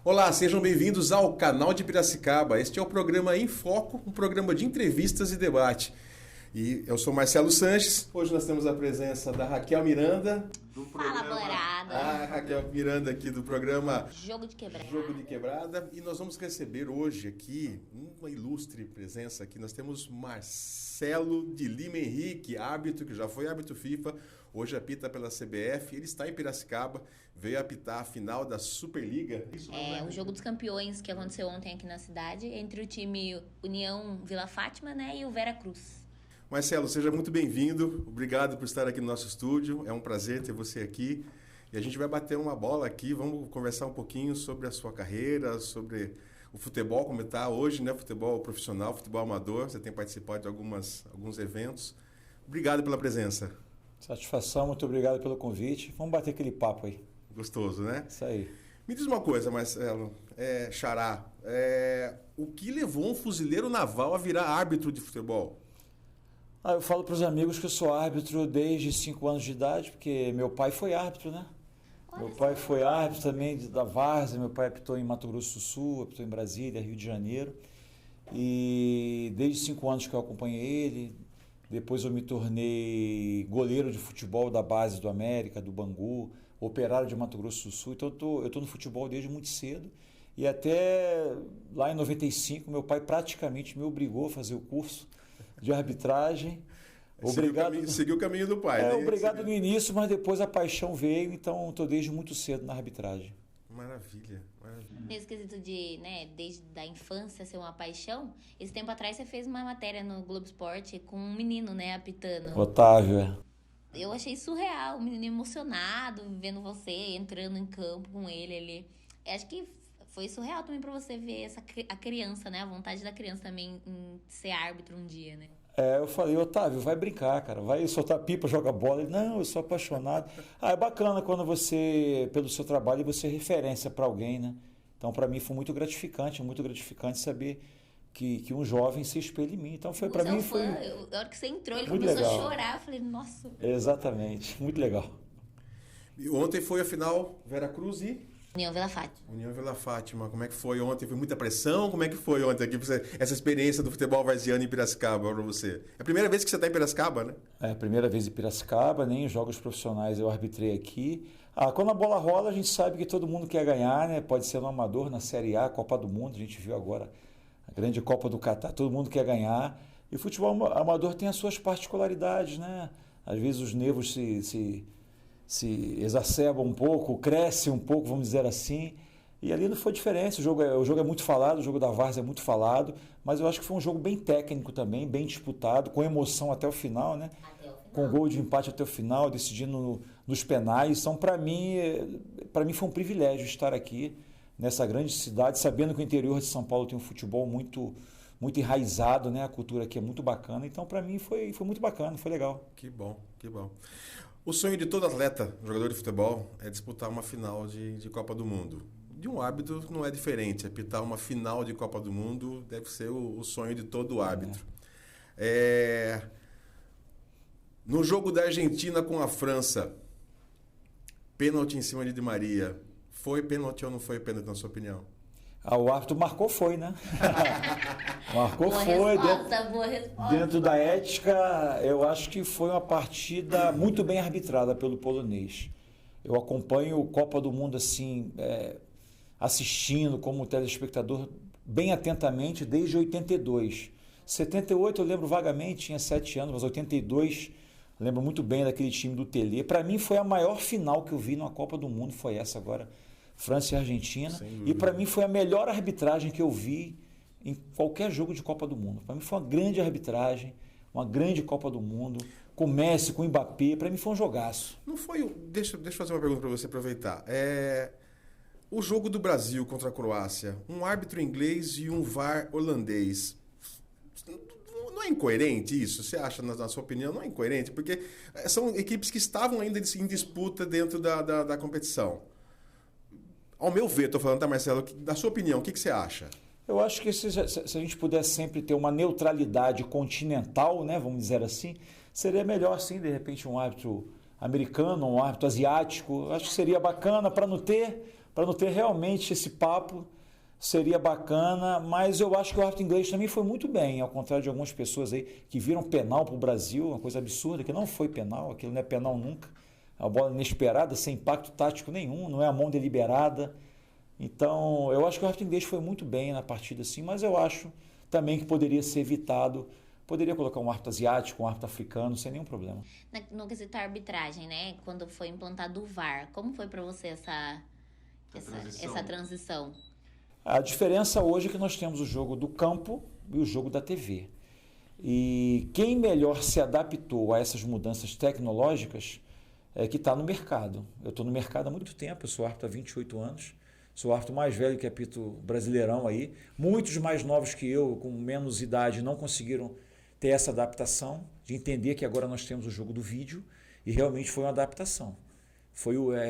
Olá, sejam bem-vindos ao canal de Piracicaba. Este é o programa Em Foco, um programa de entrevistas e debate. E eu sou Marcelo Sanches. Hoje nós temos a presença da Raquel Miranda. Fala, boiarada! Raquel Miranda aqui do programa Jogo de Quebrada. Jogo de Quebrada. E nós vamos receber hoje aqui uma ilustre presença aqui. Nós temos Marcelo de Lima Henrique, árbitro, que já foi árbitro FIFA, hoje apita pela CBF. Ele está em Piracicaba, veio apitar a final da Superliga. O Jogo dos Campeões que aconteceu ontem aqui na cidade, entre o time União Vila Fátima, e o Vera Cruz. Marcelo, seja muito bem-vindo. Obrigado por estar aqui no nosso estúdio. É um prazer ter você aqui. E a gente vai bater uma bola aqui, vamos conversar um pouquinho sobre a sua carreira, sobre o futebol, como está hoje, né? Futebol profissional, futebol amador. Você tem participado de alguns eventos. Obrigado pela presença. Satisfação, muito obrigado pelo convite. Vamos bater aquele papo aí. Gostoso, né? Isso aí. Me diz uma coisa, Marcelo, Xará, o que levou um fuzileiro naval a virar árbitro de futebol? Eu falo para os amigos que eu sou árbitro desde 5 anos de idade, porque meu pai foi árbitro, né? Meu pai foi árbitro também da várzea, meu pai apitou em Mato Grosso do Sul, apitou em Brasília, Rio de Janeiro. E desde 5 anos que eu acompanhei ele, depois eu me tornei goleiro de futebol da base do América, do Bangu, operário de Mato Grosso do Sul. Então eu tô no futebol desde muito cedo. E até lá em 95, meu pai praticamente me obrigou a fazer o curso de arbitragem. Seguiu o caminho do pai. Obrigado no início, mas depois a paixão veio, então estou desde muito cedo na arbitragem. Maravilha, maravilha. Nesse quesito de, desde a infância ser uma paixão, esse tempo atrás você fez uma matéria no Globo Esporte com um menino, apitando. Otávio, Eu achei surreal, um menino emocionado, vendo você entrando em campo com ele ali. Acho que foi surreal também pra você ver a criança, a vontade da criança também em ser árbitro um dia, Eu falei, Otávio, vai brincar, cara, vai soltar pipa, joga bola. Ele, não, eu sou apaixonado. É bacana quando você, pelo seu trabalho, você é referência para alguém, né? Então, para mim, foi muito gratificante saber que um jovem se espelha em mim. Então, foi para mim, foi... A hora que você entrou, ele muito começou legal. a chorar, eu falei, nossa... Exatamente, muito legal. E ontem foi a final Vera Cruz e... União Vila Fátima. União Vila Fátima, como é que foi ontem? Foi muita pressão? Como é que foi ontem aqui, essa experiência do futebol varziano em Piracicaba para você? É a primeira vez que você está em Piracicaba, né? É a primeira vez em Piracicaba, nem em jogos profissionais eu arbitrei aqui. Quando a bola rola, a gente sabe que todo mundo quer ganhar, né? Pode ser no amador, na Série A, Copa do Mundo, a gente viu agora a grande Copa do Catar, todo mundo quer ganhar. E o futebol amador tem as suas particularidades, né? Às vezes os nervos se exacerba um pouco, cresce um pouco, vamos dizer assim, e ali não foi diferente. O jogo é muito falado, o jogo da várzea é muito falado, mas eu acho que foi um jogo bem técnico também, bem disputado, com emoção até o final, né? Com gol de empate até o final, decidindo nos penais. Então, para mim foi um privilégio estar aqui nessa grande cidade, sabendo que o interior de São Paulo tem um futebol muito enraizado, né? A cultura aqui é muito bacana, então para mim foi muito bacana, foi legal. Que bom, que bom. O sonho de todo atleta, jogador de futebol, é disputar uma final de Copa do Mundo. De um árbitro não é diferente. Apitar uma final de Copa do Mundo deve ser o sonho de todo árbitro. No jogo da Argentina com a França, pênalti em cima de Di Maria. Foi pênalti ou não foi pênalti, na sua opinião? O árbitro marcou, foi, né? Marcou, boa foi. Boa resposta. Dentro da ética, eu acho que foi uma partida muito bem arbitrada pelo polonês. Eu acompanho Copa do Mundo assim, assistindo como telespectador bem atentamente desde 82. 78 eu lembro vagamente, tinha 7 anos, mas 82 eu lembro muito bem daquele time do Tele. Para mim foi a maior final que eu vi numa Copa do Mundo, foi essa agora. França e Argentina, e para mim foi a melhor arbitragem que eu vi em qualquer jogo de Copa do Mundo. Para mim foi uma grande arbitragem, uma grande Copa do Mundo, com Messi, com Mbappé, para mim foi um jogaço. Não foi... Deixa eu fazer uma pergunta para você aproveitar. O jogo do Brasil contra a Croácia, um árbitro inglês e um VAR holandês. Não é incoerente isso? Você acha, na sua opinião, não é incoerente? Porque são equipes que estavam ainda em disputa dentro da competição. Ao meu ver, estou falando, Marcelo, da sua opinião, o que você acha? Eu acho que se a gente pudesse sempre ter uma neutralidade continental, né, vamos dizer assim, seria melhor, sim, de repente, um árbitro americano, um árbitro asiático. Acho que seria bacana para não ter para não ter realmente esse papo, seria bacana, mas eu acho que o árbitro inglês também foi muito bem, ao contrário de algumas pessoas aí que viram penal para o Brasil, uma coisa absurda, que não foi penal, aquilo não é penal nunca. A bola inesperada, sem impacto tático nenhum, não é a mão deliberada. Então, eu acho que o árbitro inglês foi muito bem na partida, sim, mas eu acho também que poderia ser evitado. Poderia colocar um árbitro asiático, um árbitro africano, sem nenhum problema. No quesito arbitragem, né? Quando foi implantado o VAR, como foi para você essa transição? A diferença hoje é que nós temos o jogo do campo e o jogo da TV. E quem melhor se adaptou a essas mudanças tecnológicas é que está no mercado. Eu estou no mercado há muito tempo, eu sou árbitro há 28 anos, sou árbitro mais velho que apito Brasileirão aí. Muitos mais novos que eu, com menos idade, não conseguiram ter essa adaptação, de entender que agora nós temos o jogo do vídeo, e realmente foi uma adaptação.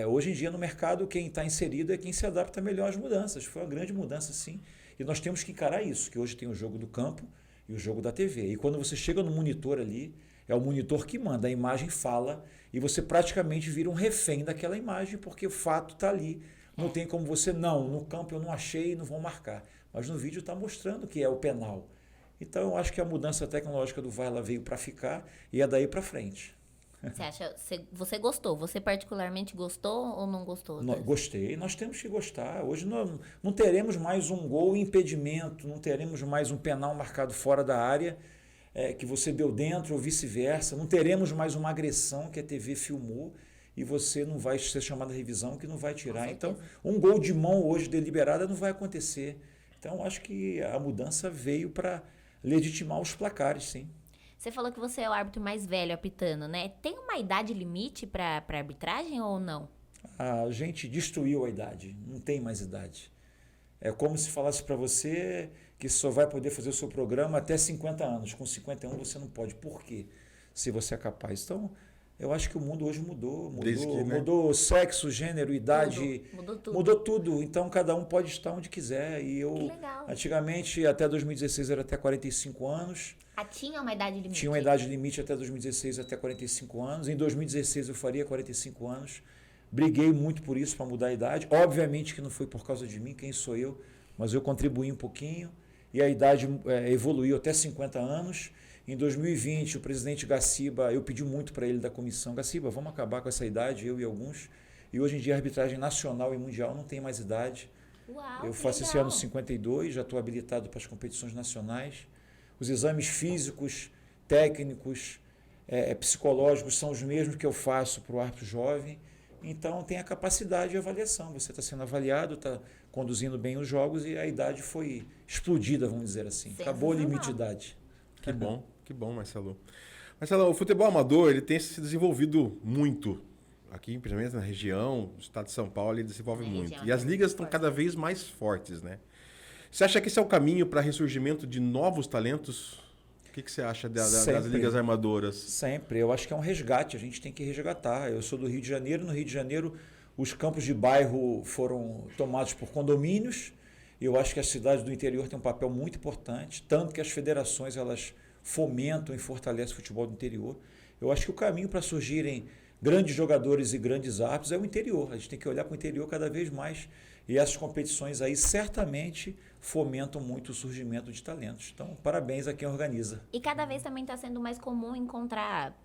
Hoje em dia no mercado quem está inserido é quem se adapta melhor às mudanças. Foi uma grande mudança, sim, e nós temos que encarar isso, que hoje tem o jogo do campo e o jogo da TV. E quando você chega no monitor ali, é o monitor que manda, a imagem fala, e você praticamente vira um refém daquela imagem, porque o fato está ali. Não tem como você, no campo eu não achei, não vão marcar. Mas no vídeo está mostrando que é o penal. Então eu acho que a mudança tecnológica do VAR ela veio para ficar e é daí para frente. Você gostou? Você particularmente gostou ou não gostou? Gostei, nós temos que gostar. Hoje não teremos mais um gol em impedimento, não teremos mais um penal marcado fora da área que você deu dentro ou vice-versa, não teremos mais uma agressão que a TV filmou e você não vai ser chamado a revisão que não vai tirar. Então, um gol de mão hoje deliberada não vai acontecer. Então, acho que a mudança veio para legitimar os placares, sim. Você falou que você é o árbitro mais velho apitando, né? Tem uma idade limite para arbitragem ou não? A gente destruiu a idade, não tem mais idade. É como se falasse para você que só vai poder fazer o seu programa até 50 anos. Com 51 você não pode. Por quê? Se você é capaz. Então, eu acho que o mundo hoje mudou. Mudou sexo, gênero, idade. Mudou tudo. Então, cada um pode estar onde quiser. E eu, que legal. Antigamente, até 2016 era até 45 anos. Tinha uma idade limite? Tinha uma idade limite até 2016, até 45 anos. Em 2016 eu faria 45 anos. Briguei muito por isso, para mudar a idade. Obviamente que não foi por causa de mim, quem sou eu, mas eu contribuí um pouquinho. E a idade evoluiu até 50 anos. Em 2020, o presidente Gaciba, eu pedi muito para ele da comissão, Gaciba, vamos acabar com essa idade, eu e alguns. E hoje em dia a arbitragem nacional e mundial não tem mais idade. Uau, eu faço esse ano 52, já estou habilitado para as competições nacionais. Os exames físicos, técnicos, psicológicos são os mesmos que eu faço para o árbitro jovem. Então tem a capacidade de avaliação. Você está sendo avaliado, está conduzindo bem os jogos e a idade foi explodida, vamos dizer assim. Acabou o limite de idade. Que bom, Marcelo. Marcelo, o futebol amador ele tem se desenvolvido muito. Aqui, principalmente na região, no estado de São Paulo, ele desenvolve muito. E as ligas estão cada vez mais fortes, né? Você acha que esse é o caminho para ressurgimento de novos talentos? O que você acha das ligas armadoras? Sempre. Eu acho que é um resgate. A gente tem que resgatar. Eu sou do Rio de Janeiro. No Rio de Janeiro, os campos de bairro foram tomados por condomínios. Eu acho que as cidades do interior têm um papel muito importante, tanto que as federações elas fomentam e fortalecem o futebol do interior. Eu acho que o caminho para surgirem grandes jogadores e grandes árbitros é o interior. A gente tem que olhar para o interior cada vez mais. E essas competições aí certamente fomentam muito o surgimento de talentos. Então, parabéns a quem organiza. E cada vez também está sendo mais comum encontrar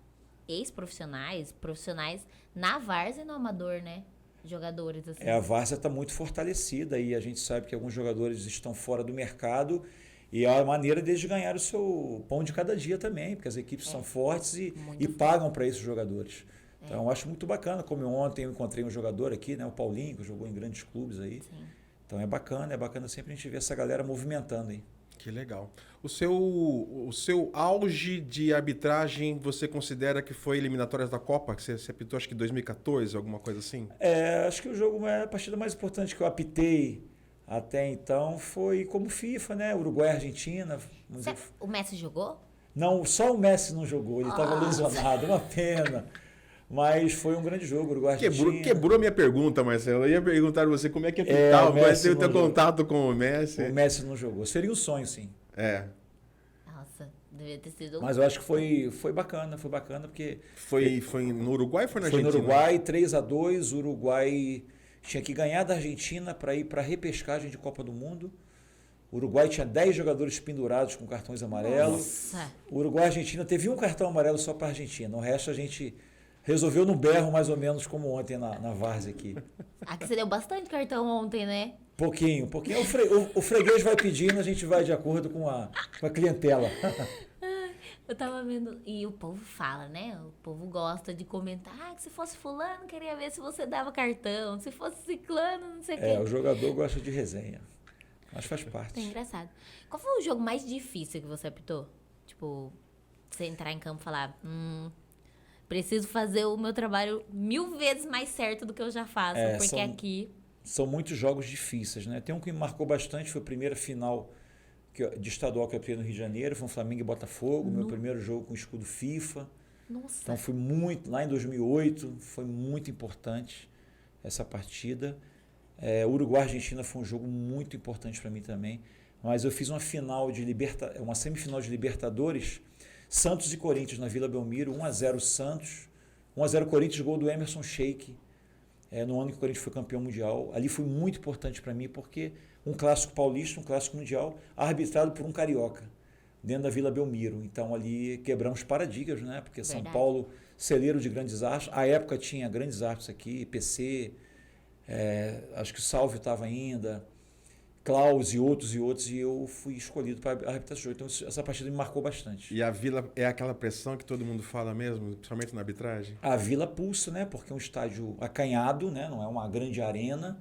ex-profissionais, profissionais na várzea e no amador, né? Jogadores assim. A várzea está muito fortalecida e a gente sabe que alguns jogadores estão fora do mercado e é a maneira deles ganhar o seu pão de cada dia também, porque as equipes são fortes e pagam para esses jogadores. Então, eu acho muito bacana, como ontem eu encontrei um jogador aqui, né, o Paulinho, que jogou em grandes clubes aí. Sim. Então, é bacana sempre a gente ver essa galera movimentando aí. Que legal. O seu auge de arbitragem, você considera que foi eliminatórias da Copa? Que você apitou, acho que em 2014, alguma coisa assim? Acho que o jogo, a partida mais importante que eu apitei até então foi como FIFA, né? Uruguai e Argentina. O Messi jogou? Não, só o Messi não jogou, ele estava lesionado, uma pena. Mas foi um grande jogo, Uruguai-Argentina. Quebrou a minha pergunta, Marcelo. Eu ia perguntar a você como é que apitava, mas ter contato com o Messi. O Messi não jogou. Seria um sonho, sim. Nossa, devia ter sido... Mas eu acho que foi bacana, porque... Foi no Uruguai ou foi na Argentina? Foi no Uruguai, 3-2, Uruguai tinha que ganhar da Argentina para ir para a repescagem de Copa do Mundo. O Uruguai tinha 10 jogadores pendurados com cartões amarelos. Nossa. O Uruguai e a Argentina teve um cartão amarelo só para a Argentina. O resto a gente resolveu no berro, mais ou menos como ontem na Várzea aqui. Aqui você deu bastante cartão ontem, né? Pouquinho. O freguês vai pedindo, a gente vai de acordo com a clientela. Eu tava vendo, e o povo fala, né? O povo gosta de comentar, que se fosse fulano, queria ver se você dava cartão, se fosse ciclano, não sei o quê. O jogador gosta de resenha, mas faz parte. É engraçado. Qual foi o jogo mais difícil que você apitou? Tipo, você entrar em campo e falar, preciso fazer o meu trabalho 1000 vezes mais certo do que eu já faço, porque aqui... São muitos jogos difíceis, né? Tem um que me marcou bastante, foi a primeira final de estadual que eu apiei no Rio de Janeiro, foi um Flamengo e Botafogo, meu primeiro jogo com escudo FIFA. Nossa. Então foi muito, lá em 2008, foi muito importante essa partida. Uruguai-Argentina foi um jogo muito importante para mim também, mas eu fiz uma semifinal de Libertadores, Santos e Corinthians na Vila Belmiro, 1-0 Santos, 1-0 Corinthians, gol do Emerson Sheik, no ano que o Corinthians foi campeão mundial. Ali foi muito importante para mim, porque um clássico paulista, um clássico mundial, arbitrado por um carioca, dentro da Vila Belmiro. Então ali quebramos paradigmas, né? Porque São Paulo, celeiro de grandes árbitros, à época tinha grandes árbitros aqui, PC, acho que o Salvio estava ainda, Klaus e outros, e eu fui escolhido para arbitrar esse jogo. Então essa partida me marcou bastante. E a Vila é aquela pressão que todo mundo fala mesmo, principalmente na arbitragem? A Vila pulsa, né? Porque é um estádio acanhado, né? Não é uma grande arena.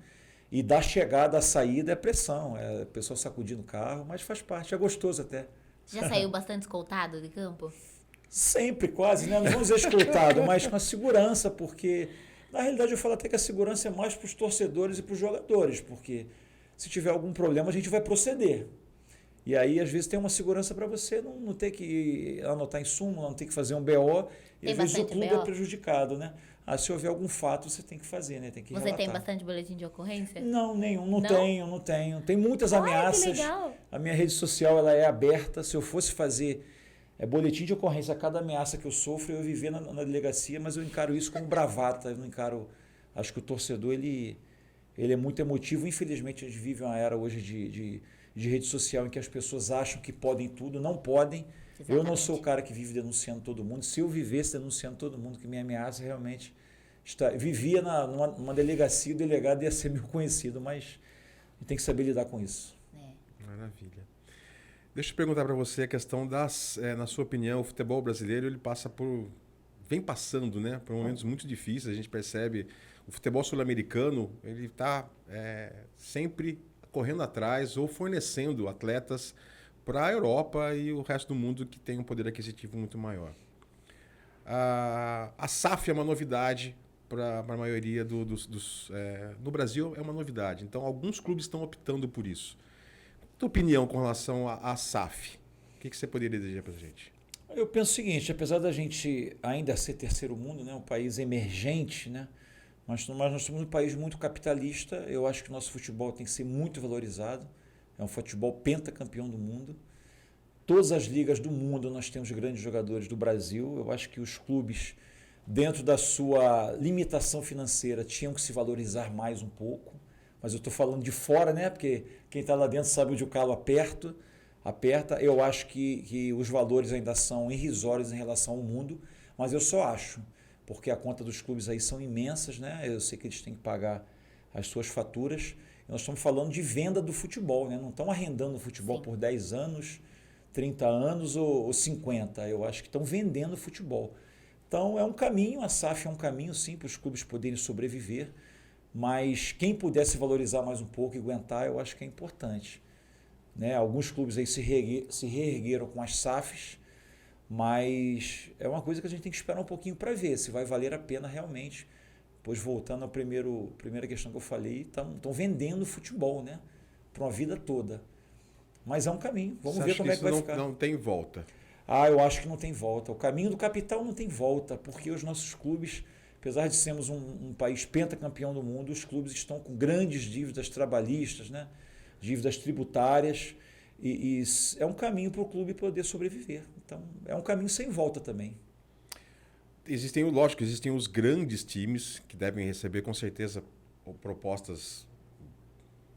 E da chegada à saída é pressão, é o pessoal sacudindo o carro, mas faz parte, é gostoso até. Já saiu bastante escoltado de campo? Sempre, quase, né? Não vamos dizer escoltado, mas com a segurança, porque na realidade eu falo até que a segurança é mais para os torcedores e para os jogadores, porque se tiver algum problema a gente vai proceder. E aí às vezes tem uma segurança para você não ter que anotar em súmula, não ter que fazer um BO, e às vezes o clube é prejudicado, né? Se houver algum fato, você tem que fazer, né? Tem que relatar. Tem bastante boletim de ocorrência? Não, nenhum. Não tenho. Tem muitas ameaças. Que legal. A minha rede social ela é aberta. Se eu fosse fazer boletim de ocorrência a cada ameaça que eu sofro, eu viver na delegacia, mas eu encaro isso como bravata. Eu não encaro... Acho que o torcedor, ele é muito emotivo. Infelizmente, a gente vive uma era hoje de rede social em que as pessoas acham que podem tudo, não podem. Exatamente. Eu não sou o cara que vive denunciando todo mundo. Se eu vivesse denunciando todo mundo que me ameaça, realmente vivia numa delegacia, o delegado ia ser meu conhecido, mas tem que saber lidar com isso. Maravilha. Deixa eu perguntar para você a questão na sua opinião, o futebol brasileiro ele vem passando, né, por momentos muito difíceis. A gente percebe o futebol sul-americano, ele está sempre correndo atrás ou fornecendo atletas para a Europa e o resto do mundo que tem um poder aquisitivo muito maior. A SAF é uma novidade para a maioria no Brasil, é uma novidade. Então, alguns clubes estão optando por isso. Tua opinião com relação à SAF? O que você poderia dizer para a gente? Eu penso o seguinte, apesar da gente ainda ser terceiro mundo, né, um país emergente, né, mas nós somos um país muito capitalista. Eu acho que o nosso futebol tem que ser muito valorizado. É um futebol pentacampeão do mundo. Todas as ligas do mundo nós temos grandes jogadores do Brasil. Eu acho que os clubes, dentro da sua limitação financeira, tinham que se valorizar mais um pouco. Mas eu estou falando de fora, né? Porque quem está lá dentro sabe onde o calo aperta. Eu acho que os valores ainda são irrisórios em relação ao mundo, mas eu só acho, porque a conta dos clubes aí são imensas, né? Eu sei que eles têm que pagar as suas faturas. Nós estamos falando de venda do futebol, né? Não estão arrendando o futebol Sim. por 10 anos, 30 anos ou 50. Eu acho que estão vendendo o futebol. Então é um caminho, a SAF é um caminho sim para os clubes poderem sobreviver, mas quem pudesse valorizar mais um pouco e aguentar, eu acho que é importante. Né? Alguns clubes aí se reergueram com as SAFs, mas é uma coisa que a gente tem que esperar um pouquinho para ver se vai valer a pena realmente. Pois voltando à primeira questão que eu falei, estão vendendo futebol, né? Para uma vida toda. Mas é um caminho, vamos ver como é que vai ficar. Não tem volta? Eu acho que não tem volta. O caminho do capital não tem volta, porque os nossos clubes, apesar de sermos um país pentacampeão do mundo, os clubes estão com grandes dívidas trabalhistas, né? Dívidas tributárias, e é um caminho para o clube poder sobreviver. Então, é um caminho sem volta também. Existem os grandes times que devem receber com certeza propostas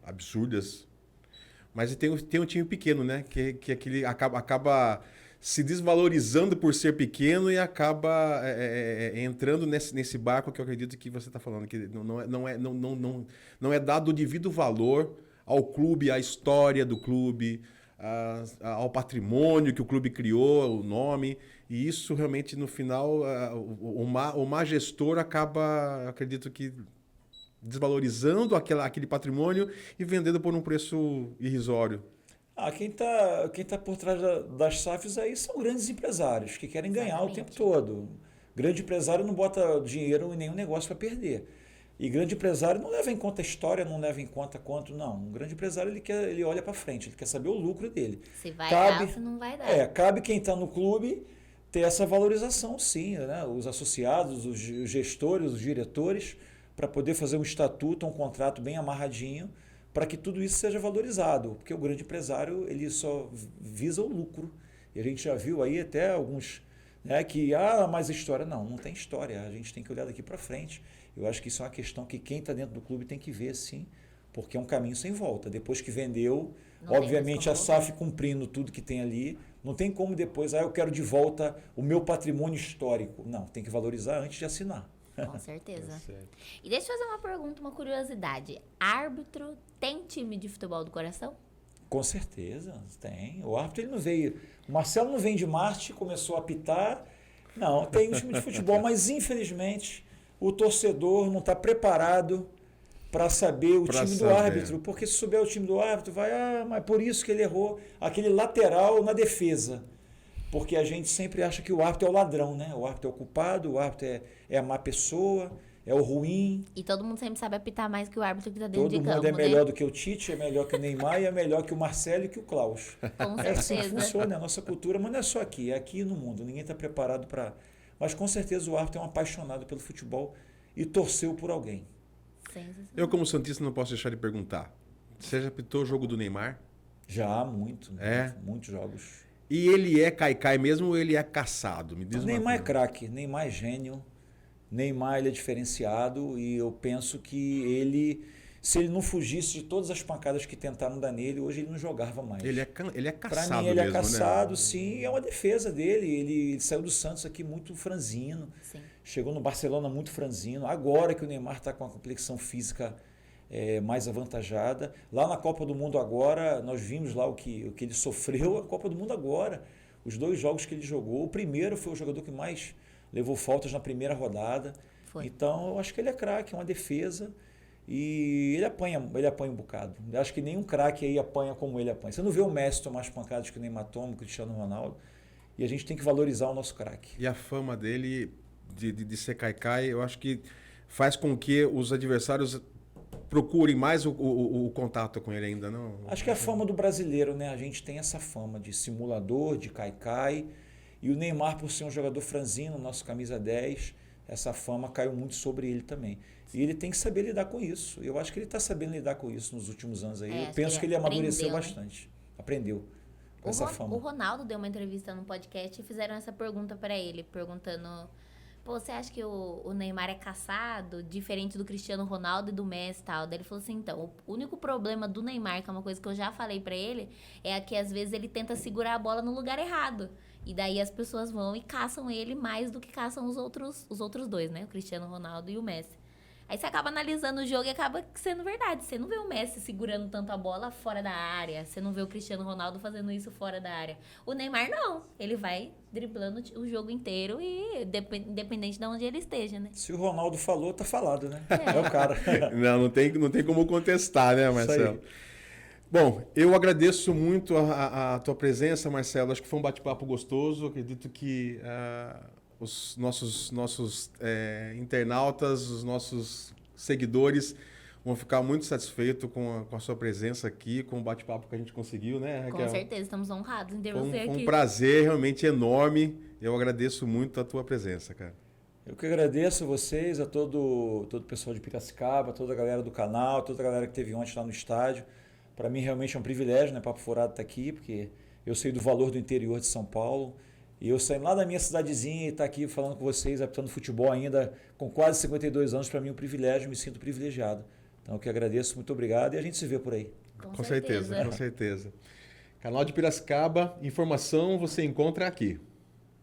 absurdas. Mas tem um time pequeno, né? Que aquele acaba se desvalorizando por ser pequeno e acaba entrando nesse barco que eu acredito que você está falando, que não é dado o devido valor ao clube, à história do clube, ao patrimônio que o clube criou, o nome. E isso realmente, no final, o má gestor acaba, acredito que, desvalorizando aquele patrimônio e vendendo por um preço irrisório. Quem tá por trás das SAFs aí são grandes empresários que querem ganhar o tempo todo. Grande empresário não bota dinheiro em nenhum negócio para perder. E grande empresário não leva em conta a história, não leva em conta quanto, não. Um grande empresário ele olha para frente, ele quer saber o lucro dele. Se vai dar ou se não vai dar. Cabe quem está no clube ter essa valorização, sim, né? Os associados, os gestores, os diretores, para poder fazer um estatuto, um contrato bem amarradinho, para que tudo isso seja valorizado, porque o grande empresário ele só visa o lucro. E a gente já viu aí até alguns, né, que mais história. Não tem história, a gente tem que olhar daqui para frente. Eu acho que isso é uma questão que quem está dentro do clube tem que ver, sim, porque é um caminho sem volta. Depois que vendeu, obviamente a SAF cumprindo tudo que tem ali, não tem como depois, eu quero de volta o meu patrimônio histórico. Não, tem que valorizar antes de assinar. Com certeza. E deixa eu fazer uma pergunta, uma curiosidade. Árbitro tem time de futebol do coração? Com certeza, tem. O árbitro ele não veio. O Marcelo não vem de Marte, começou a apitar. Não, tem um time de futebol, mas infelizmente o torcedor não está preparado para saber o time do árbitro. Porque se souber o time do árbitro, mas por isso que ele errou aquele lateral na defesa. Porque a gente sempre acha que o árbitro é o ladrão, né? O árbitro é o culpado, o árbitro é a má pessoa, é o ruim. E todo mundo sempre sabe apitar mais que o árbitro que está dentro de campo, Todo mundo é melhor do que o Tite, é melhor que o Neymar e é melhor que o Marcelo e que o Klaus. Com certeza. É assim que funciona a nossa cultura, mas não é só aqui, é aqui no mundo. Ninguém está preparado para... Mas com certeza o árbitro é um apaixonado pelo futebol e torceu por alguém. Eu, como santista, não posso deixar de perguntar. Você já apitou o jogo do Neymar? Já, muitos jogos. E ele é caicai mesmo ou ele é caçado? Me diz Neymar é craque, Neymar é gênio, Neymar ele é diferenciado e eu penso que ele, se ele não fugisse de todas as pancadas que tentaram dar nele, hoje ele não jogava mais. Ele é caçado Para mim ele mesmo, é caçado, né? sim, é uma defesa dele. Ele saiu do Santos aqui muito franzino, Sim. Chegou no Barcelona muito franzino. Agora que o Neymar está com a complexão física mais avantajada. Lá na Copa do Mundo agora, nós vimos lá o que ele sofreu, a Copa do Mundo agora. Os 2 jogos que ele jogou, o primeiro foi o jogador que mais levou faltas na primeira rodada. Foi. Então, eu acho que ele é craque, é uma defesa e ele apanha um bocado. Eu acho que nenhum craque aí apanha como ele apanha. Você não vê o Messi tomar as pancadas que o Neymar toma, o Cristiano Ronaldo, e a gente tem que valorizar o nosso craque. E a fama dele de ser caicai, eu acho que faz com que os adversários procurem mais o contato com ele ainda, não? Acho que é a fama do brasileiro, né? A gente tem essa fama de simulador, de caicai. E o Neymar, por ser um jogador franzino, nosso camisa 10, essa fama caiu muito sobre ele também. E ele tem que saber lidar com isso. Eu acho que ele está sabendo lidar com isso nos últimos anos aí. Eu penso que ele amadureceu bastante. Aprendeu com essa fama. O Ronaldo deu uma entrevista no podcast e fizeram essa pergunta para ele, perguntando... Pô, você acha que o Neymar é caçado, diferente do Cristiano Ronaldo e do Messi e tal? Daí ele falou assim, então, o único problema do Neymar, que é uma coisa que eu já falei pra ele, é que às vezes ele tenta segurar a bola no lugar errado. E daí as pessoas vão e caçam ele mais do que caçam os outros 2, né? O Cristiano Ronaldo e o Messi. Aí você acaba analisando o jogo e acaba sendo verdade. Você não vê o Messi segurando tanto a bola fora da área. Você não vê o Cristiano Ronaldo fazendo isso fora da área. O Neymar não. Ele vai driblando o jogo inteiro e independente de onde ele esteja, né? Se o Ronaldo falou, tá falado, né? É o cara. não tem como contestar, né, Marcelo? Bom, eu agradeço muito a tua presença, Marcelo. Acho que foi um bate-papo gostoso. Acredito que... os nossos internautas, os nossos seguidores vão ficar muito satisfeitos com a sua presença aqui, com o bate-papo que a gente conseguiu, né, Raquel? Com certeza, estamos honrados em ter você aqui. Foi um prazer realmente enorme. Eu agradeço muito a tua presença, cara. Eu que agradeço a vocês, a todo o pessoal de Piracicaba, toda a galera do canal, toda a galera que esteve ontem lá no estádio. Para mim realmente é um privilégio, né, Papo Furado estar aqui, porque eu sei do valor do interior de São Paulo. E eu saindo lá da minha cidadezinha e estar aqui falando com vocês, apitando futebol ainda, com quase 52 anos, para mim é um privilégio, me sinto privilegiado. Então eu que agradeço, muito obrigado e a gente se vê por aí. Com certeza, com certeza. Canal de Piracicaba, informação você encontra aqui.